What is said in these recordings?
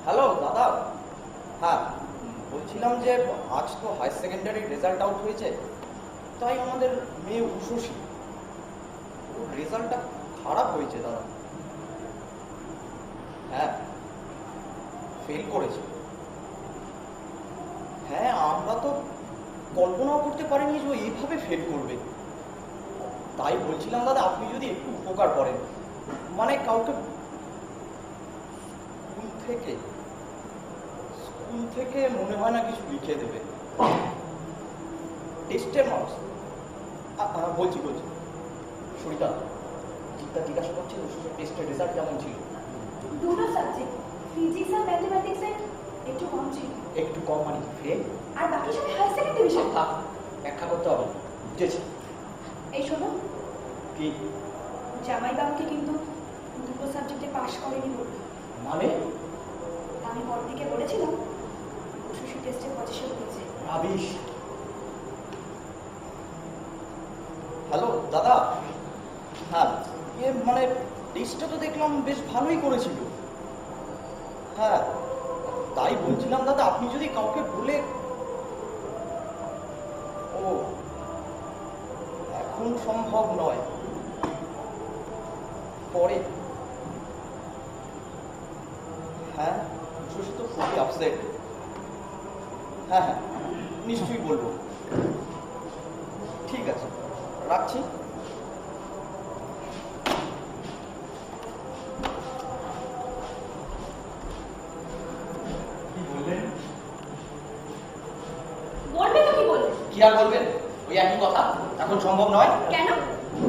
Hello দাদা, হ্যাঁ বলছিলাম যে আজ তো হায়ার সেকেন্ডারি রেজাল্ট আউট হয়েছে, তাই আমাদের মেয়ে উষসী, ওর রেজাল্টটা খারাপ হয়েছে দাদা। হ্যাঁ ফেল করেছে। হ্যাঁ আমরা তো কল্পনাও করতে পারিনি যে ও এইভাবে ফেল করবে। তাই বলছিলাম দাদা আপনি যদি একটু উপকার করেন, মানে কাউকে স্কুল থেকে মনে হয় না কিছু লিখে দেবে টেস্টের মার্কস। বলছি সরিতা জিজ্ঞাসা করছি টেস্টের রেজাল্ট কেমন ছিল? দুটো সাবজেক্ট ফিজিক্স আর ম্যাথমেটিক্সে একটু কম ছিল। একটু কম মানে ফেল? আর বাকি সব হাই সেকেন্ডারি ডিভিশন। ব্যাখ্যা করতে হবে, বুঝেছি। এই শোনো, কি জামাইবাবুকে কিন্তু দুটো সাবজেক্টে পাশ করেনি বলবে। মানে? আমি বড়দিকে বলেছিলাম উষসী টেস্টে 25 পেয়েছে। রাবিশ। হ্যালো দাদা, হ্যাঁ মানে টেস্টটা তো দেখলাম বেশ ভালোই করেছিল। হ্যাঁ তাই বলছিলাম দাদা আপনি যদি কাউকে বলে। ও এখন সম্ভব নয়, পরে। হ্যাঁ উষসী তো খুবই আপসেট। হ্যাঁ নিশ্চয়ই বলবো। ঠিক আছে রাখছি। কি বললেন? বলবে তো কি বলবে? কি আর বলবেন, ওই একই কথা, এখন সম্ভব নয়। কেন?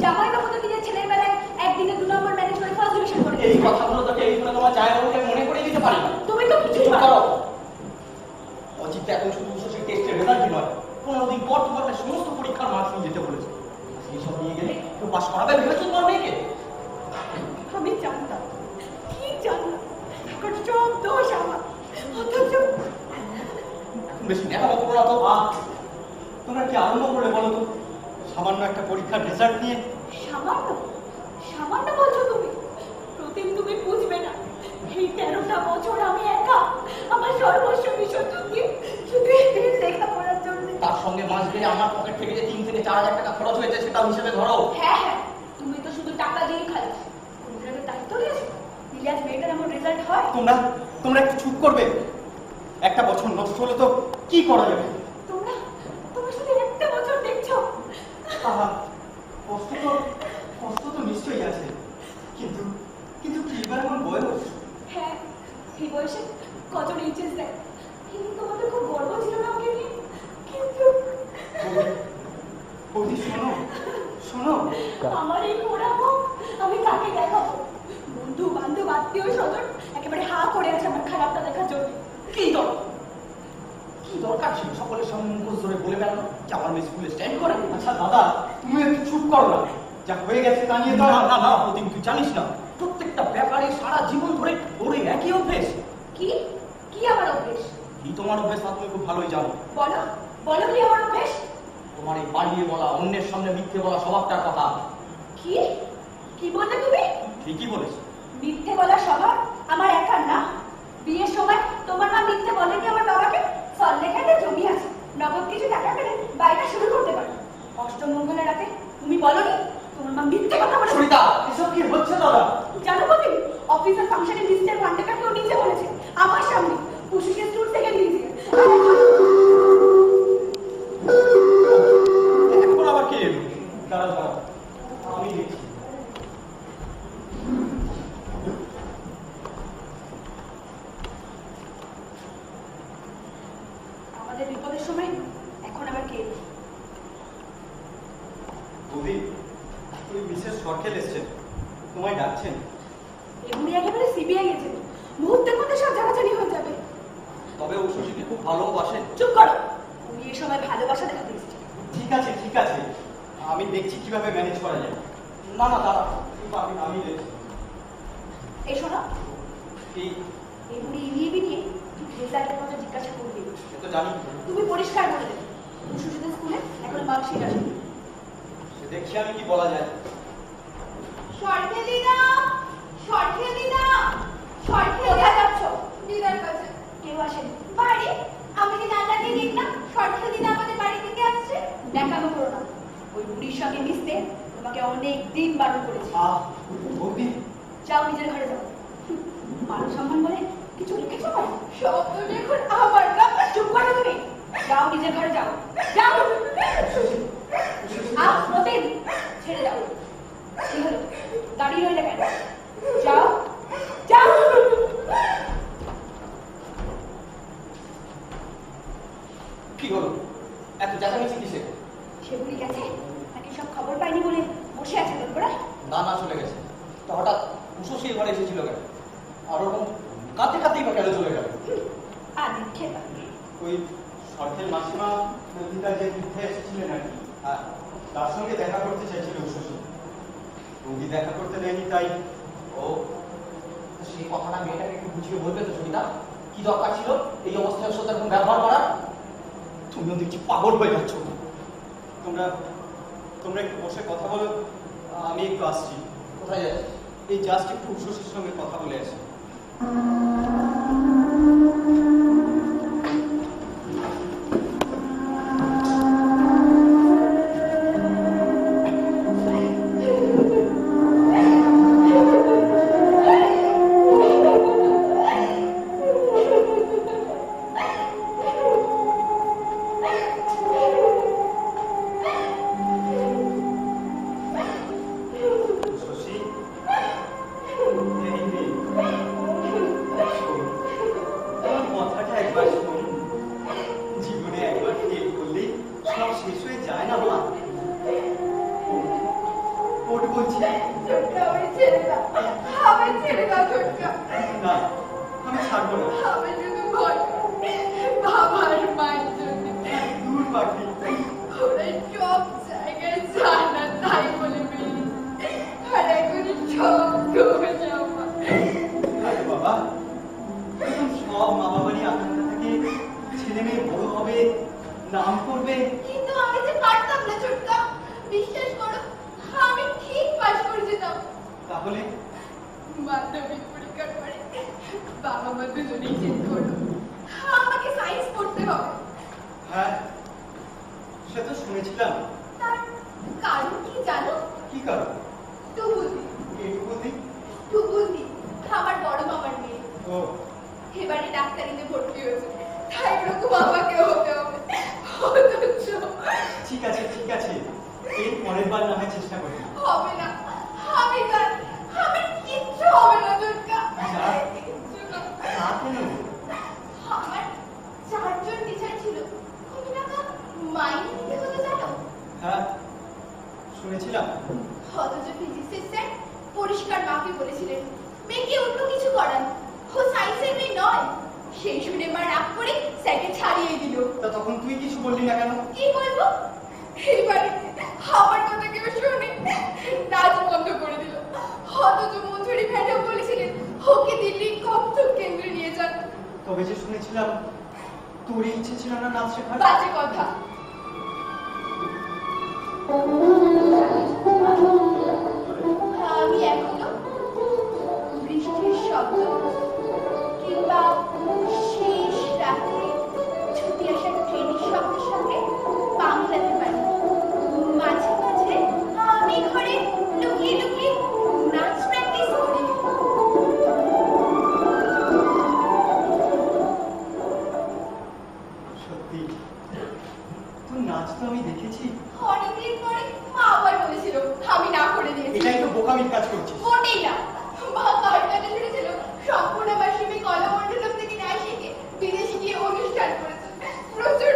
জামাইবাবু তো নিজের ছেলের বেলায় একদিনে 2 নম্বর ম্যানেজ করে ফার্স্ট ডিভিশন করে। এই কথাগুলো তো এই করে তোমার জামাইবাবুকে মনে করে দিতে পারি না। তুমি তো কিছুই চুপ পারো। করো। অজিত এখন শুধু উষসী টেস্টের রেজাল্টই নয়, 15 দিন পর তোমাকে সমস্ত পরীক্ষার মার্কস নিয়ে যেতে বলেছে। সেই সব নিয়ে গেলে কেউ পাস করাবে ভেবেছো তোমার মেয়েকে? আমি জানতাম, ঠিক জানতাম, এখন সব দোষ আমার। অথচ বেশি নেকামো করো না তো। তোমরা কি আরম্ভ করে বলো তো, সামান্য একটা পরীক্ষার রেজাল্ট নিয়ে? সামান্য বলছো তুমি? প্রতিম তুমি বুঝবে না, এই 13টা বছর আমি একা আমার সর্বস্ব বিসর্জন দিয়ে শুধু লেখাপড়ার জন্য। তার সঙ্গে মাস গেলে আমার পকেট থেকে যে 3 থেকে 4 হাজার টাকা খরচ হয়েছে সেটাও হিসেবে ধরো। হ্যাঁ তুমি তো শুধু টাকা দিয়ে খালি কোনটাকে দায়িত্ব নিয়েছো। ইলিয়াস মেয়েটার এমন রেজাল্ট হয়? তোমরা একটু চুপ করবে? একটা বছর নষ্ট হলো তো কি করা যাবে? তোমরা শুধু একটা বছর দেখছো। কষ্ট তো নিশ্চয়ই আছে, কিন্তু কি এবার আমার বয়স? হ্যাঁ এই বয়সে কজন এইচএস দেয়, কিন্তু তোমাদের খুব গর্ব ছিল না ওকে নিয়ে। কিন্তু শোনো আমার এই পোড়া মুখ আমি কাকে দেখাবো? বন্ধু বান্ধব আত্মীয় স্বজন একেবারে হা করে আছে আমার খারাপটা দেখার জন্য। কি দরকার ছিল সকলের সামনে মুখোশ ধরে বলে বেড়ানো যে আমার মেয়ে স্কুলে স্ট্যান্ড করে? আচ্ছা দাদা তুমি একটু চুপ করো না, যা হয়ে গেছে তা নিয়ে। না প্রতিম তুই জানিস না, প্রত্যেকটা ব্যাপারে সারা জীবন ধরে ওর একই অভ্যেস। কি আমার অভ্যেস? কি তোমার অভ্যেস তা তুমি খুব ভালোই জানো। বলো কি আমার অভ্যেস? তোমার এই বাড়িয়ে বলা, অন্যের সামনে মিথ্যে বলা স্বভাবটার কথা। কি বললে তুমি? ঠিকই বলেছি। মিথ্যে বলার স্বভাব আমার একার না। বিয়ের সময় তোমার মা মিথ্যে বলেনি আমার বাবাকে সল্লেখাতে জমি আছে, নগদ কিছু টাকা পেলে বাইরে শুরু করতে পারো। অষ্টমঙ্গলের রাতে তুমি বলনি তোমার মা মিথ্যে কথা বলে? সরিতা এসব কি হচ্ছে দাদা? জানো প্রতিম, অফিসের ফাংশনে মিস্টার ভান্ডারকে কেউ নিচে বলেছে আমার সামনে, উষসী স্টুল থেকে নিচে। আমাদের বিপদের সময় এখন আবার কে এলো? বৌদি, ওই মিসেস সরকেল এসছেন, তোমায় ডাকছেন। এমনি একেবারে সিবিআই গেছে, মুহূর্তের মধ্যে সব জানাজানি হয়ে যাবে। তবে ও শশীকে খুব ভালোবাসেন। চুপ করো, উনি এই সময় ভালোবাসা দেখাতে এসেছে। ঠিক আছে ঠিক আছে, আমি দেখছি কিভাবে ম্যানেজ করা যায়। না না দাঁড়া, আমি দেখছি। এই শোনো, এই এমনি ইনিয়ে বিনিয়ে রেজাল্টের কথা জিজ্ঞাসা করবে। সে তো জানি। তুমি পরিষ্কার করে দেবে সুশীলের স্কুলে এখন মার্কশিট আসেনি। সে দেখছি আমি কি বলা যায়। সরকেলিনা, সরকেলিনা, সরকেলিনা যাচ্ছ দিদার কাছে। কেউ আসেনি বাড়ি? আমি কি জানলা দিয়ে দেখলাম সরকেলিনা আমাদের বাড়ি থেকে আসছে। দেখানো করো না, ওই বুড়ির সঙ্গে মিশতে তোমাকে অনেক দিন বারণ করেছি। বৌদি, যাও নিজের ঘরে যাও। মান সম্মান বলে কিছু রেখেছো? সব তো দেখুন আমার না। চুপ করো তুমি, যাও নিজের ঘরে যাও, যাও। প্রতিদিন ছেড়ে যাও। কি হলো, দাঁড়িয়ে রইলে কেন? যাও যাও। কি হলো, এত চেঁচামেচি কিসে? সেগুলি গেছে নাকি সব খবর পাইনি বলে বসে আছে তোমরা? না না চলে গেছে। তো হঠাৎ উষসী ঘরে এসেছিল কেন? আর ওরকম কাঁদতে কাঁদতেই বা কেন চলে গেল? আদি খেপা। ওই সরকেল মাসিমা নন্দিতা যে তীর্থে এসেছিলেন আর কি, তার সঙ্গে দেখা করতে চাইছিল উষসী। বৌদি দেখা করতে দেয়নি, তাই ও, তো সেই কথাটা মেয়েটাকে একটু বুঝিয়ে বলবে তো সবিতা? কি দরকার ছিল এই অবস্থায় ওর সাথে এরকম ব্যবহার করার? তুমিও দেখছি পাগল হয়ে যাচ্ছ। তোমরা তোমরা একটু বসে কথা বলো, আমি একটু আসছি। কোথায় যাচ্ছিস? এই জাস্ট একটু উষসীর সঙ্গে কথা বলে আসি। নাম করবে, কিন্তু আমি যে পারতাম না ছোটকা। বিশ্বাস করো, আমি ঠিক পাস করে যেতাম। তাহলে মাধ্যমিক পরীক্ষার পরে বাবা মা দুজনেই জেদ করলো আমাকে সায়েন্স পড়তে হবে। হ্যাঁ, সে তো শুনেছিলাম। তার কারণ কি জানো? কি কারণ? টুবুদি। টুবুদি? টুবুদি আমার বড় মামার মেয়ে। ও, এবারে ডাক্তারিতে ভর্তি হয়েছে, তাই ওরকম আমাকেও হতে হবে। ঠিক আছে ঠিক আছে, এর পরের বার না হয় চেষ্টা করি। হবে না, আমি জানি আমার কিচ্ছু হবে না দুর্গা। আমার 4 জন টিচার ছিল, কত টাকা মাইনে দিতে হতো জানো? হ্যাঁ, শুনেছিলাম। অথচ ফিজিক্সের স্যার পরিষ্কার মাকে বলেছিলেন মেয়েকে অন্য কিছু করান, ও সায়েন্সের মেয়ে নয়। সেই শুনে মা রাগ করে স্যারকে ছাড়িয়ে দিল। তা তখন তুই কিছু বললি না কেন? কি বলবো, এইবারে আমার কথা কেউ শুনে নাচ বন্ধ করে দিল। অথচ মঞ্জুরি ম্যাডাম বলেছিলেন ওকে দিল্লির কত্থক কেন্দ্রে নিয়ে যান। তবে যে শুনেছিলাম তোর ইচ্ছে ছিল না নাচ শেখার। বাজে কথা। আমি এখনো বৃষ্টির শব্দ কিংবা শেষ রাতে ছুটি আসার ট্রেনের শব্দের সঙ্গে পা মেলাতে পারি। মাঝে মাঝে আমি ঘরে লুকিয়ে লুকিয়ে নাচ প্র্যাকটিস করি। সত্যি, তোর নাচ তো আমি দেখেছি। অনেকদিন পরে মা আবার বলেছিল, আমি না করে দিয়েছি। এটাই তো বোকামির কাজ করছিস। মোটেই না। মা তার কাছে শুনেছিল সম্পূর্ণ মাসিমে কলামণ্ডলম থেকে না শিখে বিদেশে গিয়ে অনুষ্ঠান করেছে, প্রচুর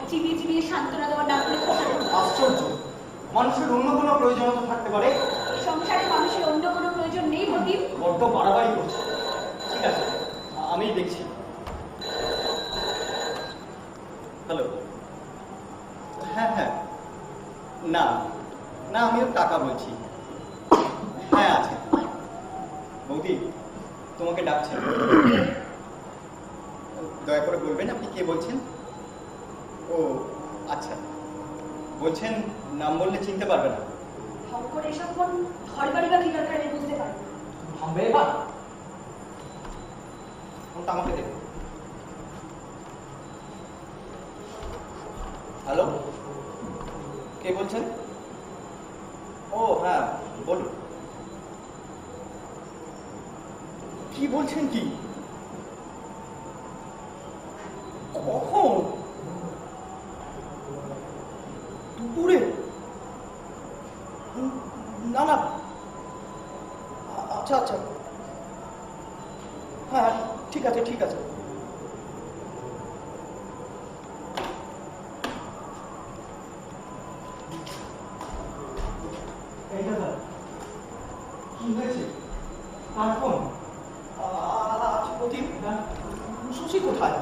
চিবিয়ে চিবিয়ে সান্ত্বনা দেওয়ার নাম করে খোঁচানো। আশ্চর্য, মানুষের অন্য কোনো প্রয়োজনীয়তা থাকতে পারে। সংসারে মানুষের অন্য কোনো প্রয়োজন নেই প্রদীপ। বড্ড বাড়াবাড়ি করছে। ঠিক আছে, আমি দেখছি। হ্যালো, হ্যাঁ হ্যাঁ, না না, আমিও টাকা বলছি। হ্যাঁ আছে। বৌদি, তোমাকে ডাকছেন। দয়া করে বলবেন আপনি কে বলছেন? ও আচ্ছা, বলছেন নাম বললে চিনতে পারবে না। ঢং করে এসব কোন ঘর বাড়ি বা কি দরকার আমি বুঝতে পারি না। থামবে এবার? ওটা আমাকে দেখো। হ্যালো, কে বলছেন? ও হ্যাঁ, বলুন। কি বলছেন? কি কখন? দুপুরে? না না, আচ্ছা আচ্ছা, হ্যাঁ ঠিক আছে ঠিক আছে। এই দাদা, কি হয়েছে? কার ফোন? আচ্ছা প্রদীপ, শশী কোথায়?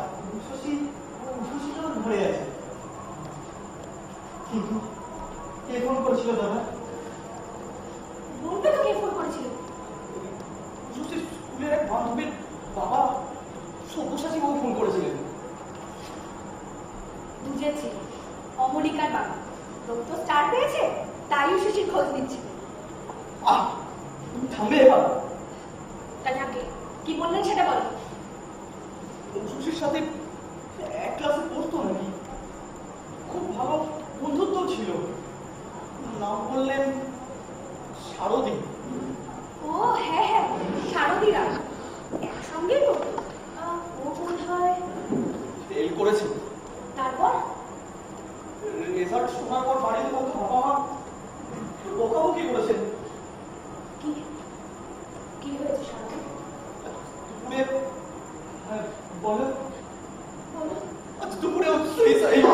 শশী তো ধরে আছে। কিন্তু কে ফোন করেছিল দাদা? বলবে তো কে ফোন করেছিল? শশীর স্কুলের এক বান্ধবীর বাবা সব্যসাচী বাবু ফোন করেছিলেন। বুঝেছি, অমরিকার বাবা রোগ তো স্টার পেয়েছে, তাই শশীর খোঁজ নিচ্ছে। আহ, তুমি থামবে এবার? তা যাকে কি বললেন সেটা বলো। শশীর সাথে এক ক্লাসে পড়তো নাকি? খুব ভালো বন্ধুত্ব ছিল। নাম বললেন শারদী। ও হ্যাঁ হ্যাঁ, শারদীরা একসঙ্গেই তো। ও বোধ হয়। ফেল করেছে। তারপর রেজাল্ট শোনার পর বাড়ির লোক বাবা মা বকাবকি করেছেন। কি কি হয়েছে শারদী? দুপুরে বলো, বলো। আজ দুপুরে সুইসাইড।